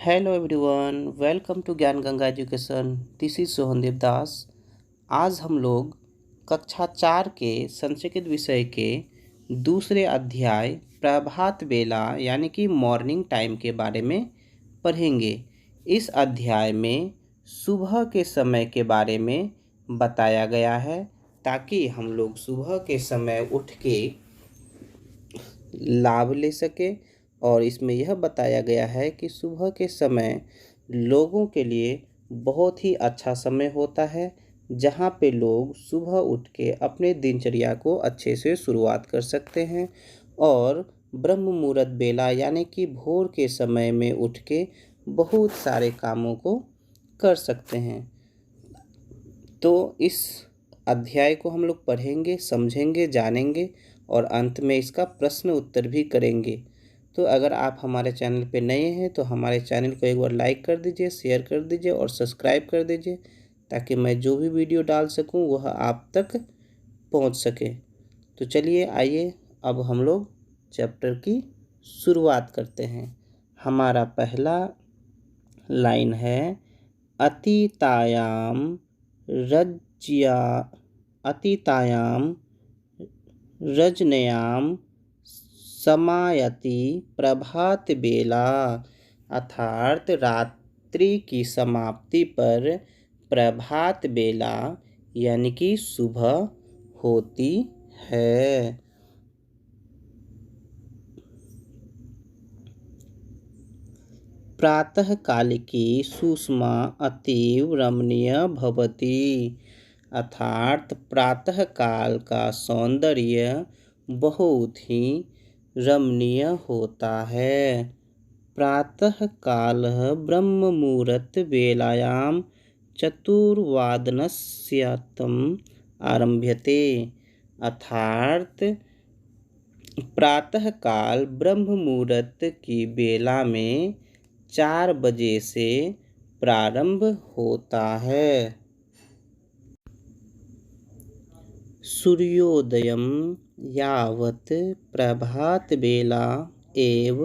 Hello everyone, welcome to ज्ञान Ganga education. This is सोहनदेव दास। आज हम लोग कक्षा 4 के संस्कृत विषय के दूसरे अध्याय प्रभात बेला यानी कि मॉर्निंग टाइम के बारे में पढ़ेंगे। इस अध्याय में सुबह के समय के बारे में बताया गया है ताकि हम लोग सुबह के समय उठ के लाभ ले सके। और इसमें यह बताया गया है कि सुबह के समय लोगों के लिए बहुत ही अच्छा समय होता है, जहाँ पे लोग सुबह उठ के अपने दिनचर्या को अच्छे से शुरुआत कर सकते हैं और ब्रह्म मुहूर्त बेला यानी कि भोर के समय में उठ के बहुत सारे कामों को कर सकते हैं। तो इस अध्याय को हम लोग पढ़ेंगे, समझेंगे, जानेंगे और अंत में इसका प्रश्न उत्तर भी करेंगे। तो अगर आप हमारे चैनल पे नए हैं तो हमारे चैनल को एक बार लाइक कर दीजिए, शेयर कर दीजिए और सब्सक्राइब कर दीजिए ताकि मैं जो भी वीडियो डाल सकूं वह आप तक पहुंच सके। तो चलिए आइए अब हम लोग चैप्टर की शुरुआत करते हैं। हमारा पहला लाइन है अतीतायाम रज्या अतीतायाम रजनयाम समायति प्रभात बेला, अर्थात रात्रि की समाप्ति पर प्रभात बेला यानी कि सुबह होती है। प्रातः काल की सुषमा अतीव रमणीय भवति, अर्थात प्रातः काल का सौंदर्य बहुत ही रमणीय होता है। प्रातः काल ब्रह्म मुहूर्त बेलायां चतुर्वादनस्यतम आरभ्यते, अर्थात प्रातः काल ब्रह्म मुहूर्त की बेला में 4 बजे से प्रारंभ होता है। सूर्योदयम यावत् प्रभात बेला एव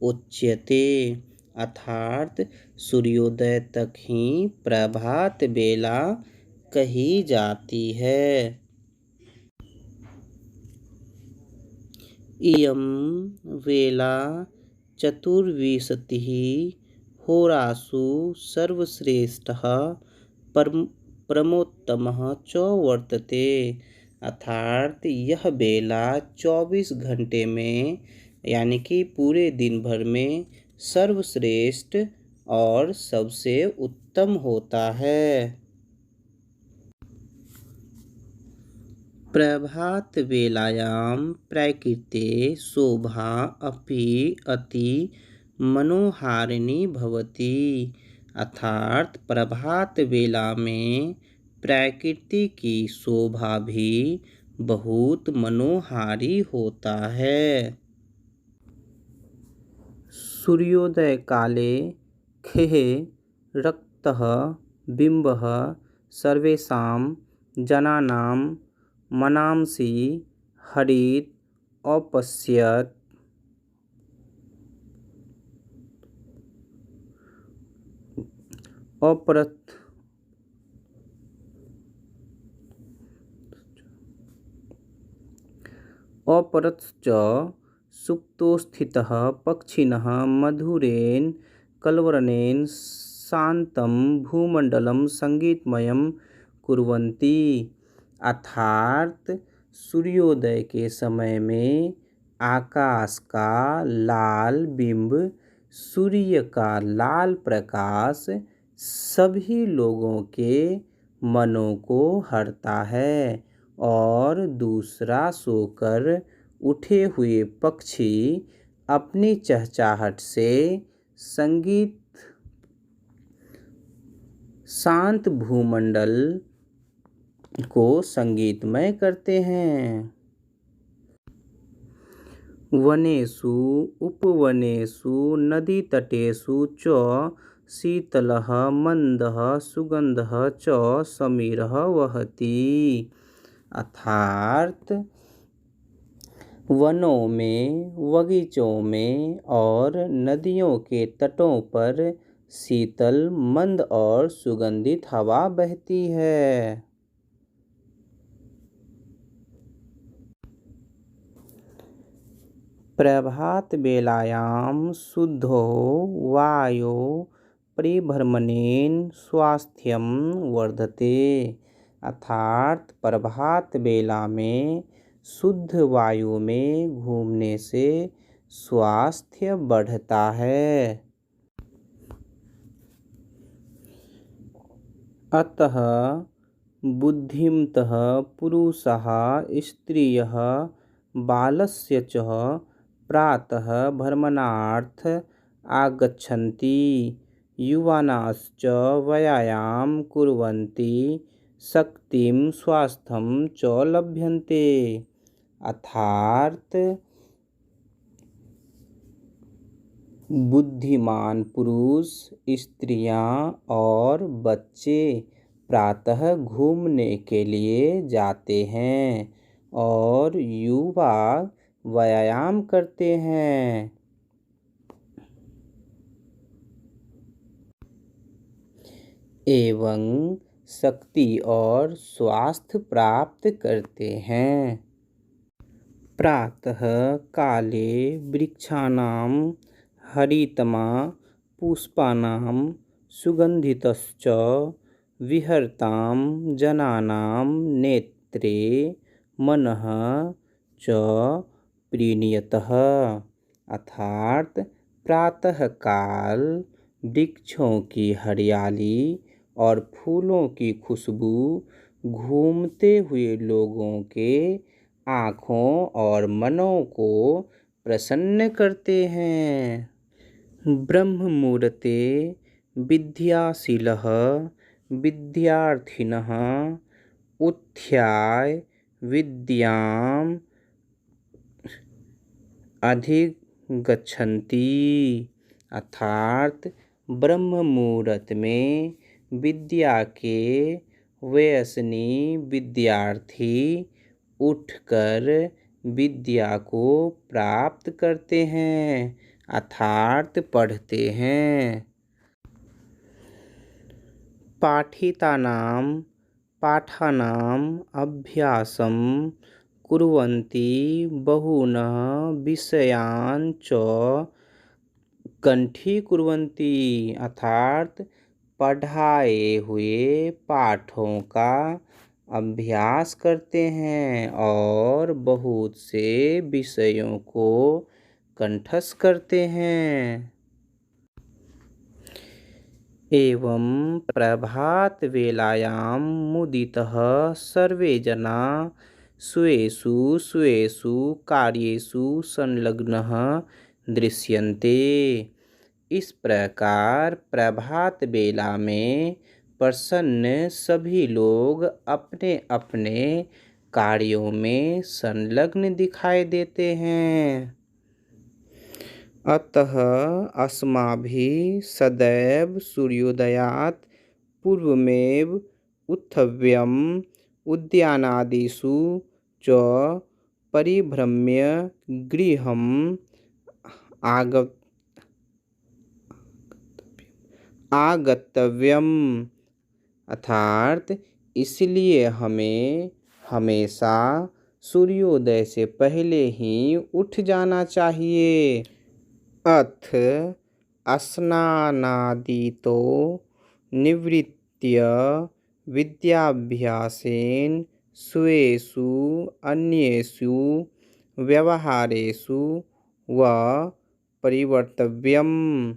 उच्यते, अर्थात सूर्योदय तक ही प्रभात बेला कही जाती है। इयं वेला चतुर्विंशतिः होरासु सर्वश्रेष्ठः परमोत्तमः च वर्तते, अर्थात यह बेला 24 घंटे में यानी कि पूरे दिन भर में सर्वश्रेष्ठ और सबसे उत्तम होता है। प्रभात बेलायां प्रकृते शोभा अपि अति मनोहारिणी भवति, अर्थात प्रभात बेला में प्रकृति की शोभा भी बहुत मनोहारी होता है। सूर्योदय काले खेः रक्तः बिम्बः सर्वेषां जनानां मनांसि हरित अपश्यत्, अपरश्च सुप्तोस्थितः पक्षिणः मधुरेण कलवर्णेन शान्तं भूमण्डलं संगीतमयं कुर्वन्ति, अर्थात सूर्योदय के समय में आकाश का लाल बिंब, सूर्य का लाल प्रकाश सभी लोगों के मनों को हरता है और दूसरा सोकर उठे हुए पक्षी अपनी चहचहाट से संगीत शांत भूमंडल को संगीतमय करते हैं। वनेषु उपवनेषु नदीतटेषु च शीतलः मंदः सुगंधः च समीरः वहति, अर्थात वनों में, बगीचों में और नदियों के तटों पर शीतल, मंद और सुगंधित हवा बहती है। प्रभात बेलायां शुद्धो वायो परिभ्रमणेन स्वास्थ्यम वर्धते। अर्थात प्रभात बेला में शुद्ध वायु में घूमने से स्वास्थ्य बढ़ता है। अतः बुद्धिमतः पुरुषाः स्त्रियः बालस्य च प्रातः भ्रमणार्थ आगच्छन्ति। युवानश्च व्यायामं कुर्वन्ति शक्तिं स्वास्थ्यं च लभ्यन्ते। अर्थात बुद्धिमान पुरुष, स्त्रियां और बच्चे प्रातः घूमने के लिए जाते हैं और युवा व्यायाम करते हैं एवं शक्ति और स्वास्थ्य प्राप्त करते हैं। प्रातः काले वृक्षाणां हरितमा पुष्पाणां सुगन्धितश्च विहरतां जनानां नेत्रे मनः च प्रीणयतः। अर्थात प्रातःकाल वृक्षों की हरियाली और फूलों की खुशबू घूमते हुए लोगों के आँखों और मनों को प्रसन्न करते हैं। ब्रह्म मुहूर्ते विद्याशीलः विद्यार्थिनः उत्थाय विद्याम् अधिगच्छन्ति। अर्थात ब्रह्म मुहूर्त में विद्या के व्यसनी विद्यार्थी उठकर विद्या को प्राप्त करते हैं अर्थात पढ़ते हैं। पाठितानां पाठानाम् अभ्यासं कुर्वन्ति बहूनः विषयान् च कंठीकुर्वन्ति। अर्थात पढ़ाए हुए पाठों का अभ्यास करते हैं और बहुत से विषयों को कंठस्थ करते हैं। एवं प्रभात वेलायां मुदितः सर्वे जना स्वेषु स्वेषु कार्येषु संलग्नः दृश्यन्ते। इस प्रकार प्रभात बेला में प्रसन्न सभी लोग अपने अपने कार्यों में संलग्न दिखाई देते हैं। अतः अस्माभिः सदैव सूर्योदयात् पूर्वमेव उत्थव्यम् उद्यानादिषु च परिभ्रम्य गृहम् आगतव्यम्। अर्थात इसलिए हमें हमेशा सूर्योदय से पहले ही उठ जाना चाहिए। अथ स्नानादितो निवृत्य विद्याभ्यासेन स्वेषु अन्येषु व्यवहारेषु व परिवर्तव्यम्।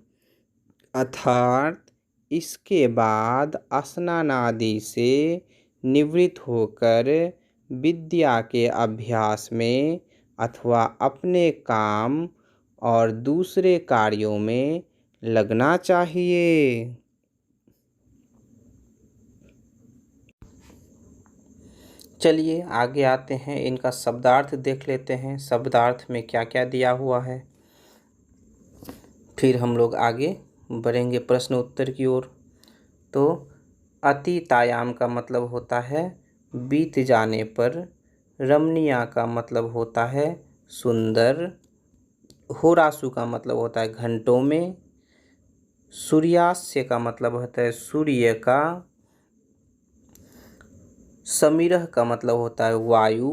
अर्थात इसके बाद स्नानादि से निवृत्त होकर विद्या के अभ्यास में अथवा अपने काम और दूसरे कार्यों में लगना चाहिए। चलिए आगे आते हैं, इनका शब्दार्थ देख लेते हैं। शब्दार्थ में क्या क्या दिया हुआ है, फिर हम लोग आगे बढ़ेंगे प्रश्न उत्तर की ओर। तो अतीतायाम का मतलब होता है बीत जाने पर, रमणीया का मतलब होता है सुंदर। होरासु का मतलब होता है घंटों में। सूर्यास्य का मतलब होता है सूर्य का। समीरह का मतलब होता है वायु।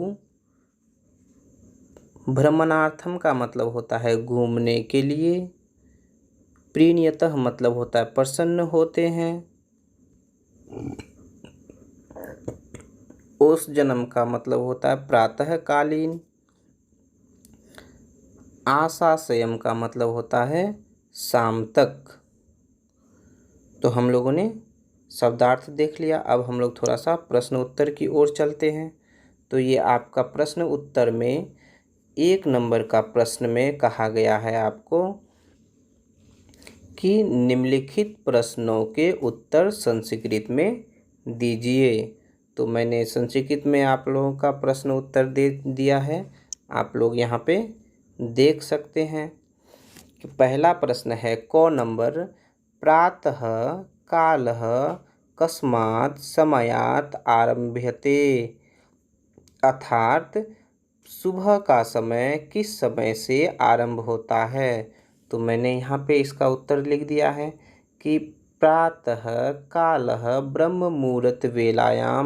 भ्रमणार्थम का मतलब होता है घूमने के लिए। प्रीणयतः मतलब होता है प्रसन्न होते हैं। ओस जन्म का मतलब होता है प्रातःकालीन। आशासयम का मतलब होता है शाम तक। तो हम लोगों ने शब्दार्थ देख लिया। अब हम लोग थोड़ा सा प्रश्न उत्तर की ओर चलते हैं। तो ये आपका प्रश्न उत्तर में 1 नंबर का प्रश्न में कहा गया है आपको कि निम्नलिखित प्रश्नों के उत्तर संस्कृत में दीजिए। तो मैंने संस्कृत में आप लोगों का प्रश्न उत्तर दे दिया है। आप लोग यहाँ पे देख सकते हैं कि पहला प्रश्न है क नंबर। प्रातः कालः कस्मात् समयात् आरभ्यते, अर्थात सुबह का समय किस समय से आरंभ होता है। तो मैंने यहाँ पे इसका उत्तर लिख दिया है कि प्रातः कालः ब्रह्म मुहूर्त वेलायां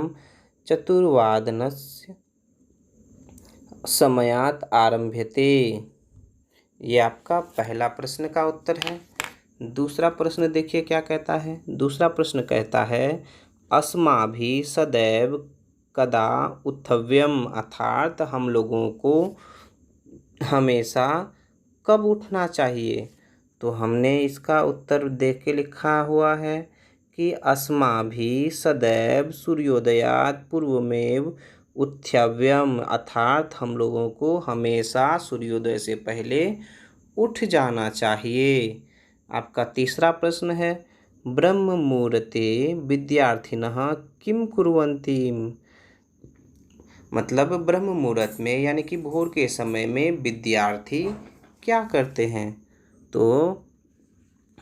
चतुर्वादनस्य समयात् आरभ्यते। ये आपका पहला प्रश्न का उत्तर है। दूसरा प्रश्न देखिए क्या कहता है। दूसरा प्रश्न कहता है अस्माभिः सदैव कदा उत्थव्यम, अर्थात हम लोगों को हमेशा कब उठना चाहिए। तो हमने इसका उत्तर देख के लिखा हुआ है कि अस्माभिः सदैव सूर्योदयात् पूर्वमेव उत्थव्यम, अर्थात हम लोगों को हमेशा सूर्योदय से पहले उठ जाना चाहिए। आपका तीसरा प्रश्न है ब्रह्म मुहूर्ते विद्यार्थिनः किं कुर्वन्ति, मतलब ब्रह्म मुहूर्त में यानी कि भोर के समय में विद्यार्थी क्या करते हैं। तो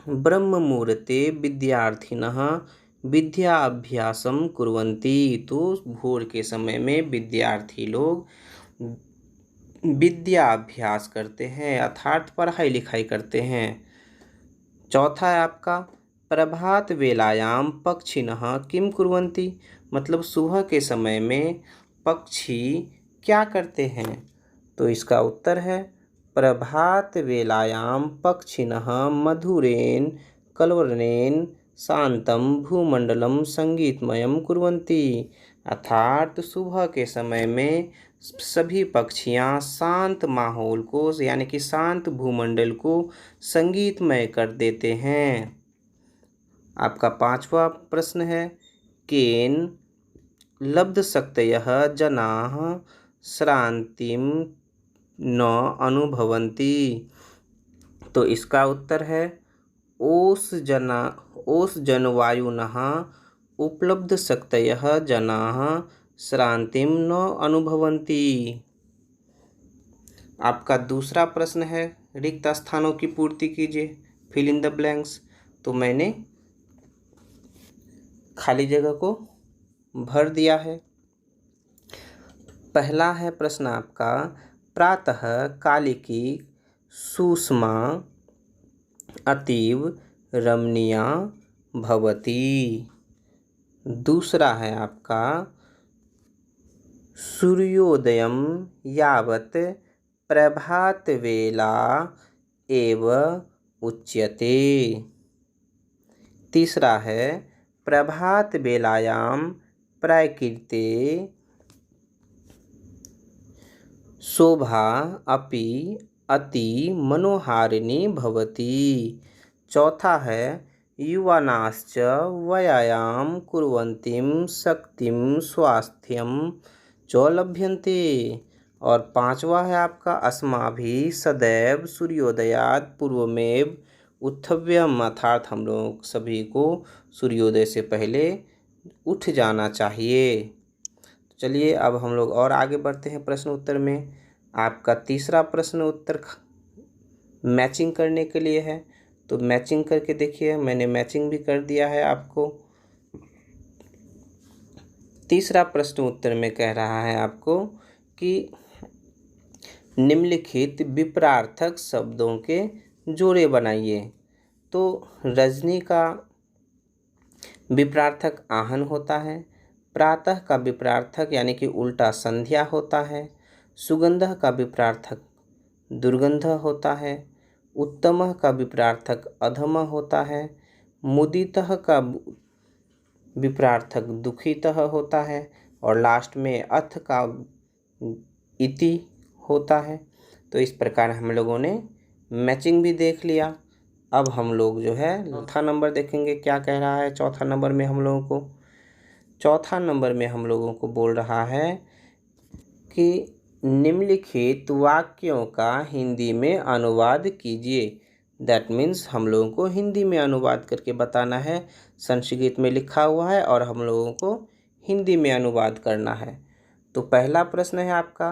ब्रह्म मुहूर्ते विद्यार्थिनः विद्या अभ्यासम कुर्वन्ति, तो भोर के समय में विद्यार्थी लोग विद्या अभ्यास करते हैं, अर्थात पढ़ाई लिखाई करते हैं। चौथा है आपका प्रभात वेलायाम पक्षिणः किं कुर्वन्ति, मतलब सुबह के समय में पक्षी क्या करते हैं। तो इसका उत्तर है प्रभात वेलायां पक्षिणः मधुरेण कलवर्णेन शांतम भूमंडलम संगीतमयम कुर्वन्ति, अर्थात सुबह के समय में सभी पक्षियां शांत माहौल को यानी कि शांत भूमंडल को संगीतमय कर देते हैं। आपका पांचवा प्रश्न है केन लब्धशक्तयः जनाः श्रांतिं न अनुभवन्ति। तो इसका उत्तर है ओस जनवायुनः उपलब्धशक्तयः जनाः श्रांतिं न अनुभवन्ति। आपका दूसरा प्रश्न है रिक्त स्थानों की पूर्ति कीजिए, फिल इन द ब्लैंक्स। तो मैंने खाली जगह को भर दिया है। पहला है प्रश्न आपका प्रातः कालिकी सुषमा अतीव रमणीया भवति। दूसरा है आपका सूर्योदयम यावत् प्रभात वेला एव उच्यते। तीसरा है प्रभात वेलायां प्रकृते शोभा अपि अति मनोहारिणी भवति। चौथा है युवानाश्च व्यायाम कुर्वन्तिं शक्तिं स्वास्थ्यं च लभ्यन्ते। और पांचवा है आपका अस्माभिः सदैव सूर्योदयात् पूर्वमेव उत्थव्यम, अर्थात हम लोग सभी को सूर्योदय से पहले उठ जाना चाहिए। चलिए अब हम लोग और आगे बढ़ते हैं प्रश्न उत्तर में। आपका तीसरा प्रश्न उत्तर मैचिंग करने के लिए है। तो मैचिंग करके देखिए, मैंने मैचिंग भी कर दिया है आपको। तीसरा प्रश्न उत्तर में कह रहा है आपको कि निम्नलिखित विपरार्थक शब्दों के जोड़े बनाइए। तो रजनी का विपरार्थक आहन होता है, प्रातः का विपरार्थक यानी कि उल्टा संध्या होता है, सुगंधः का विपरार्थक दुर्गंध होता है, उत्तमः का विपरार्थक अधमः होता है, मुदितः का विपरार्थक दुखितः होता है और लास्ट में अथ का इति होता है। तो इस प्रकार हम लोगों ने मैचिंग भी देख लिया। अब हम लोग जो है चौथा नंबर देखेंगे क्या कह रहा है। चौथा नंबर में हम लोगों को बोल रहा है कि निम्नलिखित वाक्यों का हिंदी में अनुवाद कीजिए। दैट मीन्स हम लोगों को हिंदी में अनुवाद करके बताना है। संस्कृत में लिखा हुआ है और हम लोगों को हिंदी में अनुवाद करना है। तो पहला प्रश्न है आपका,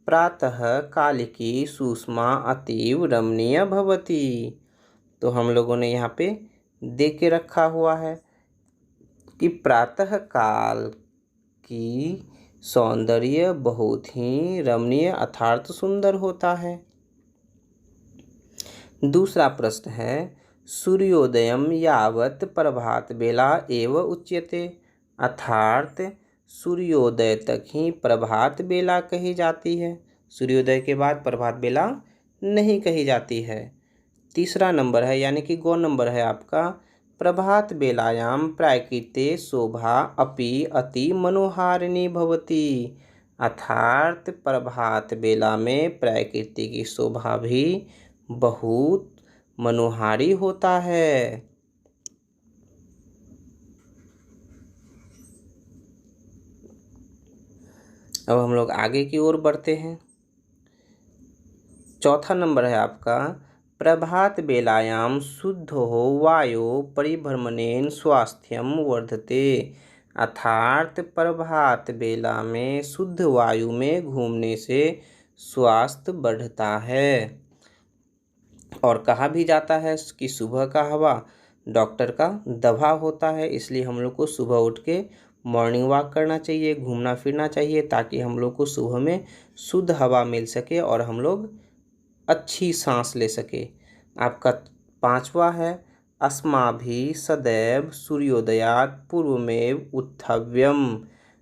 प्रातः कालिकी सुषमा अतीव रमणीय भवति। तो हम लोगों ने यहाँ पे दे के रखा हुआ है कि प्रातः काल की सौंदर्य बहुत ही रमणीय अर्थात सुंदर होता है। दूसरा प्रश्न है, सूर्योदयम यावत प्रभात बेला एव उच्यते, अर्थात सूर्योदय तक ही प्रभात बेला कही जाती है, सूर्योदय के बाद प्रभात बेला नहीं कही जाती है। तीसरा नंबर है यानी कि गौ नंबर है आपका, प्रभात बेलायाम प्राकृते शोभा अपि अति मनोहारिणी भवति, अर्थात प्रभात बेला में प्रकृति की शोभा भी बहुत मनोहारी होता है। अब हम लोग आगे की ओर बढ़ते हैं। चौथा नंबर है आपका, प्रभात बेलायाम शुद्धो वायो परिभ्रमणेन स्वास्थ्यम वर्धते, अर्थात प्रभात बेला में शुद्ध वायु में घूमने से स्वास्थ्य बढ़ता है। और कहा भी जाता है कि सुबह का हवा डॉक्टर का दवा होता है, इसलिए हम लोग को सुबह उठ के मॉर्निंग वॉक करना चाहिए, घूमना फिरना चाहिए, ताकि हम लोग को सुबह में शुद्ध हवा मिल सके और हम लोग अच्छी सांस ले सके। आपका पांचवा है, अस्माभिः सदैव सूर्योदयात् पूर्वमेव उत्थव्यम,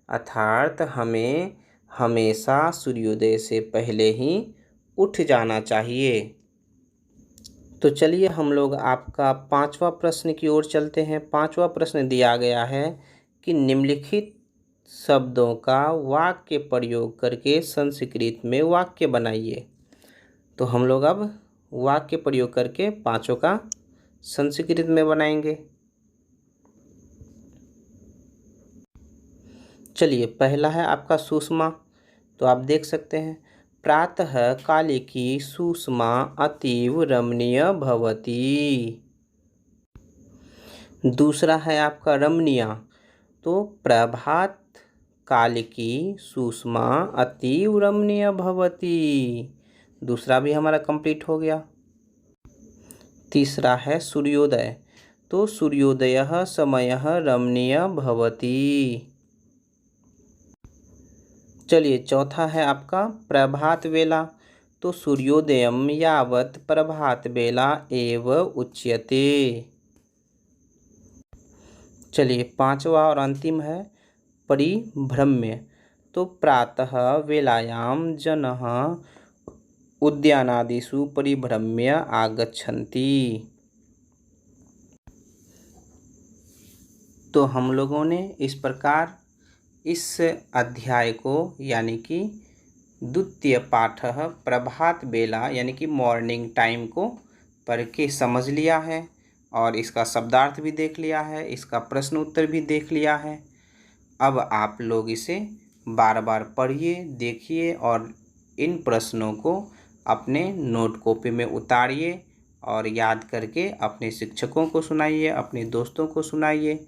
अर्थात हमें हमेशा सूर्योदय से पहले ही उठ जाना चाहिए। तो चलिए हम लोग आपका पांचवा प्रश्न की ओर चलते हैं। पांचवा प्रश्न दिया गया है कि निम्नलिखित शब्दों का वाक्य प्रयोग करके संस्कृत में वाक्य बनाइए। तो हम लोग अब वाक्य प्रयोग करके पांचों का संस्कृत में बनाएंगे। चलिए पहला है आपका सुषमा। तो आप देख सकते हैं, प्रातः कालिकी सुषमा अतीव रमणीय भवति। दूसरा है आपका रमणीय। तो प्रभात कालिकी सुषमा अतीव रमणीय भवति, दूसरा भी हमारा कंप्लीट हो गया। तीसरा है सूर्योदय। तो सूर्योदयः समयः रमणीय भवति। चलिए चौथा है आपका प्रभात बेला। तो सूर्योदयम यावत प्रभात बेला एव उच्यते। चलिए पांचवा और अंतिम है परिभ्रम्य। तो प्रातः वेलायाम जनः उद्यानादिषु परिभ्रम्य आगच्छन्ति। तो हम लोगों ने इस प्रकार इस अध्याय को यानी कि द्वितीय पाठ प्रभात बेला यानी कि मॉर्निंग टाइम को पढ़ के समझ लिया है और इसका शब्दार्थ भी देख लिया है, इसका प्रश्न उत्तर भी देख लिया है। अब आप लोग इसे बार बार पढ़िए, देखिए और इन प्रश्नों को अपने नोट कॉपी में उतारिए और याद करके अपने शिक्षकों को सुनाइए, अपने दोस्तों को सुनाइए।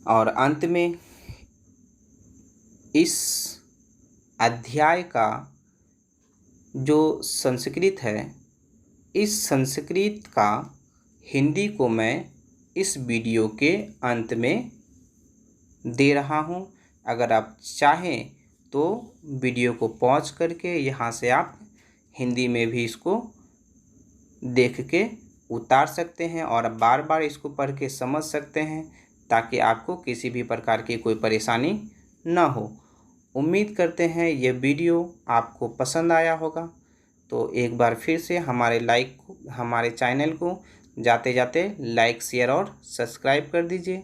और अंत में इस अध्याय का जो संस्कृत है, इस संस्कृत का हिंदी को मैं इस वीडियो के अंत में दे रहा हूँ। अगर आप चाहें तो वीडियो को पॉज करके यहाँ से आप हिंदी में भी इसको देख के उतार सकते हैं और बार बार इसको पढ़ के समझ सकते हैं, ताकि आपको किसी भी प्रकार की कोई परेशानी ना हो। उम्मीद करते हैं ये वीडियो आपको पसंद आया होगा। तो एक बार फिर से हमारे चैनल को जाते जाते लाइक, शेयर और सब्सक्राइब कर दीजिए।